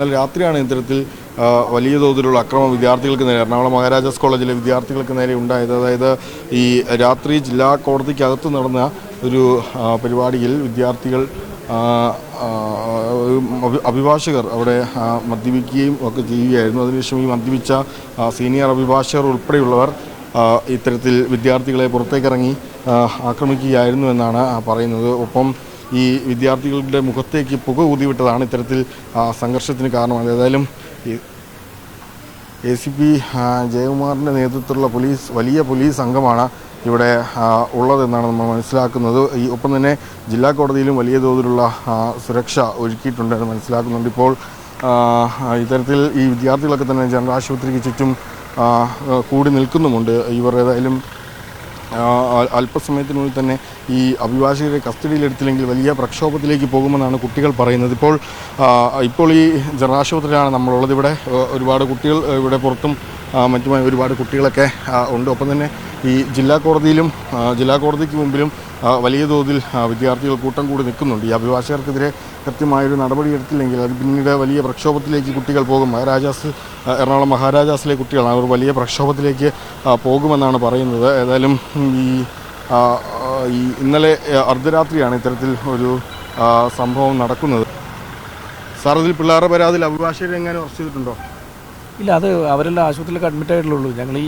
രാത്രിയാണ് ഇത്തരത്തിൽ വലിയ തോതിലുള്ള അക്രമം വിദ്യാർത്ഥികൾക്ക് നേരെ എറണാകുളം മഹാരാജാസ് കോളേജിലെ വിദ്യാർത്ഥികൾക്ക് നേരെ ഉണ്ടായത്. അതായത് ഈ രാത്രി ജില്ലാ കോടതിക്കകത്ത് നടന്ന ഒരു പരിപാടിയിൽ വിദ്യാർത്ഥികൾ അഭിഭാഷകർ അവിടെ മദ്യപിക്കുകയും ഒക്കെ ചെയ്യുകയായിരുന്നു. അതിനുശേഷം ഈ മദ്യപിച്ച സീനിയർ അഭിഭാഷകർ ഉൾപ്പെടെയുള്ളവർ ഇത്തരത്തിൽ വിദ്യാർത്ഥികളെ പുറത്തേക്കിറങ്ങി ആക്രമിക്കുകയായിരുന്നു എന്നാണ് പറയുന്നത്. ഒപ്പം ഈ വിദ്യാർത്ഥികളുടെ മുഖത്തേക്ക് പുക ഊതിവിട്ടതാണ് ഇത്തരത്തിൽ സംഘർഷത്തിന് കാരണമായത്. ഏതായാലും ACP ജയകുമാറിൻ്റെ നേതൃത്വത്തിലുള്ള വലിയ പോലീസ് സംഘമാണ് ഇവിടെ ഉള്ളതെന്നാണ് നമ്മൾ മനസ്സിലാക്കുന്നത്. ഒപ്പം തന്നെ ജില്ലാ കോടതിയിലും വലിയ തോതിലുള്ള സുരക്ഷ ഒരുക്കിയിട്ടുണ്ടെന്ന് മനസ്സിലാക്കുന്നുണ്ട്. ഇപ്പോൾ ഇത്തരത്തിൽ ഈ വിദ്യാർത്ഥികളൊക്കെ തന്നെ ജനറൽ ആശുപത്രിക്ക് ചുറ്റും കൂടി നിൽക്കുന്നുമുണ്ട്. ഇവർ ഏതായാലും അല്പസമയത്തിനുള്ളിൽ തന്നെ ഈ അഭിഭാഷകരെ കസ്റ്റഡിയിലെടുത്തില്ലെങ്കിൽ വലിയ പ്രക്ഷോഭത്തിലേക്ക് പോകുമെന്നാണ് കുട്ടികൾ പറയുന്നത്. ഇപ്പോൾ ഈ ജനറൽ ആശുപത്രിയിലാണ് നമ്മളുള്ളത്. ഇവിടെ ഒരുപാട് കുട്ടികൾ ഇവിടെ പുറത്തും മറ്റുമായി ഒരുപാട് കുട്ടികളൊക്കെ ഉണ്ട്. ഒപ്പം തന്നെ ഈ ജില്ലാ കോടതിക്ക് മുമ്പിലും വലിയ തോതിൽ വിദ്യാർത്ഥികൾ കൂട്ടം കൂടി നിൽക്കുന്നുണ്ട്. ഈ അഭിഭാഷകർക്കെതിരെ കൃത്യമായൊരു നടപടി എടുത്തില്ലെങ്കിൽ അത് പിന്നീട് വലിയ പ്രക്ഷോഭത്തിലേക്ക് കുട്ടികൾ പോകും. എറണാകുളം മഹാരാജാസിലെ കുട്ടികളാണ്. അവർ വലിയ പ്രക്ഷോഭത്തിലേക്ക് പോകുമെന്നാണ് പറയുന്നത്. ഏതായാലും ഈ ഇന്നലെ അർദ്ധരാത്രിയാണ് ഇത്തരത്തിൽ ഒരു സംഭവം നടക്കുന്നത്. സാർ, ഇതിൽ പിള്ളേരുടെ പരാതിയിൽ അഭിഭാഷകരെ എങ്ങനെ അറസ്റ്റ് ചെയ്തിട്ടുണ്ടോ? ഇല്ല, അത് അവരെല്ലാം ആശുപത്രിയിലേക്ക് അഡ്മിറ്റ് ആയിട്ടുള്ളൂ. ഞങ്ങൾ ഈ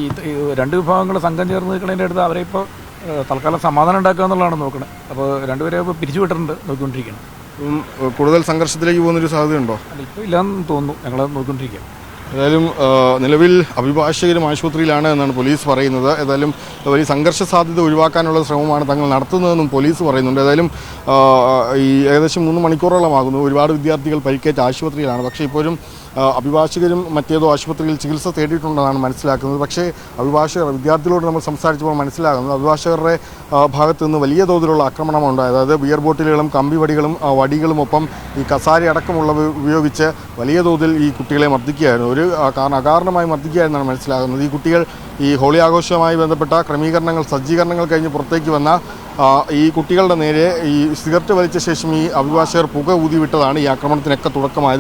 രണ്ട് വിഭാഗങ്ങൾ സംഘം ചേർന്ന് നിൽക്കുന്നതിൻ്റെ അടുത്ത് അവരെ ഇപ്പോൾ തൽക്കാലം സമാധാനം ഉണ്ടാക്കുക എന്നുള്ളതാണ് നോക്കുന്നത്. അപ്പോൾ രണ്ടുപേരെ ഇപ്പോൾ പിരിച്ചു വിട്ടിട്ടുണ്ട്, നോക്കിക്കൊണ്ടിരിക്കണം. കൂടുതൽ സംഘർഷത്തിലേക്ക് പോകുന്നൊരു സാധ്യതയുണ്ടോ? അല്ല, ഇപ്പോൾ ഇല്ലാന്ന് തോന്നുന്നു. ഞങ്ങൾ നോക്കിക്കൊണ്ടിരിക്കുക. ഏതായാലും നിലവിൽ അഭിഭാഷകരും ആശുപത്രിയിലാണ് എന്നാണ് പോലീസ് പറയുന്നത്. ഏതായാലും വലിയ സംഘർഷ സാധ്യത ഒഴിവാക്കാനുള്ള ശ്രമമാണ് തങ്ങൾ നടത്തുന്നതെന്നും പോലീസ് പറയുന്നുണ്ട്. ഏതായാലും ഈ ഏകദേശം 3 മണിക്കൂറോളമാകുന്നു. ഒരുപാട് വിദ്യാർത്ഥികൾ പരിക്കേറ്റ ആശുപത്രിയിലാണ്. പക്ഷേ ഇപ്പോഴും അഭിഭാഷകരും മറ്റേതോ ആശുപത്രിയിൽ ചികിത്സ തേടിയിട്ടുണ്ടെന്നാണ് മനസ്സിലാക്കുന്നത്. പക്ഷേ വിദ്യാർത്ഥികളോട് നമ്മൾ സംസാരിച്ചപ്പോൾ മനസ്സിലാകുന്നത് അഭിഭാഷകരുടെ ഭാഗത്തു നിന്ന് വലിയ തോതിലുള്ള ആക്രമണമുണ്ടായത്. അതായത് ബിയർ ബോട്ടിലുകളും കമ്പിവടികളും വടികളും ഒപ്പം ഈ കസാര അടക്കമുള്ളവ ഉപയോഗിച്ച് വലിയ തോതിൽ ഈ കുട്ടികളെ മർദ്ദിക്കുകയായിരുന്നു. അകാരണമായി മർദ്ദിക്കുകയായിരുന്നാണ് മനസ്സിലാകുന്നത്. ഈ കുട്ടികൾ ഈ ഹോളി ആഘോഷവുമായി ബന്ധപ്പെട്ട സജ്ജീകരണങ്ങൾ കഴിഞ്ഞ് പുറത്തേക്ക് വന്ന ഈ കുട്ടികളുടെ നേരെ ഈ സിഗരറ്റ് വലിച്ച ശേഷം ഈ അഭിഭാഷകർ പുക ഊതിവിട്ടതാണ് ഈ ആക്രമണത്തിനൊക്കെ തുടക്കമായത്.